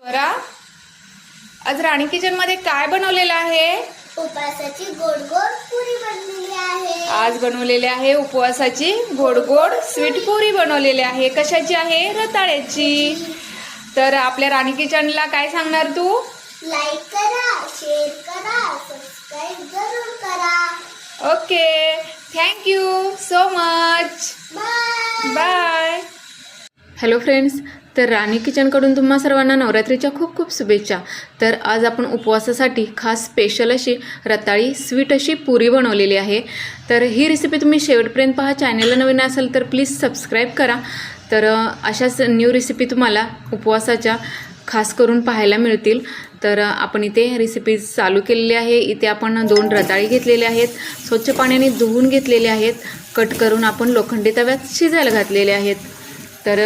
स्वरा, आज राणी किचन मध्ये काय बनवलेलं आहे? उपवासाची गोड गोड पुरी बनवलेली आहे. आज बनवलेले आहे उपवासाची गोड गोड स्वीट पुरी बनवलेली आहे. कशाची आहे? रताळ्याची. तर आपल्या राणी किचनला काय सांगणार तू? लाईक करा, शेअर करा, सबस्क्राईब जरूर करा. Okay, thank you so much. Bye. Bye. Hello friends, तर राणी किचनकडून तुम्हा सर्वांना नवरात्रीच्या खूप खूप शुभेच्छा. तर आज आपण उपवासासाठी खास स्पेशल अशी रताळी स्वीट अशी पुरी बनवलेली आहे. तर ही रेसिपी तुम्ही शेवटपर्यंत पहा. चॅनलला नवीन असेल तर प्लीज सबस्क्राईब करा. तर अशाच न्यू रेसिपी तुम्हाला उपवासाच्या खास करून पाहायला मिळतील. तर आपण इथे रेसिपी चालू केलेली आहे. इथे आपण 2 रताळी घेतलेले आहेत, स्वच्छ पाण्याने धुवून घेतलेले आहेत, कट करून आपण लोखंडी तव्यात शिजायला घातलेले आहेत. तर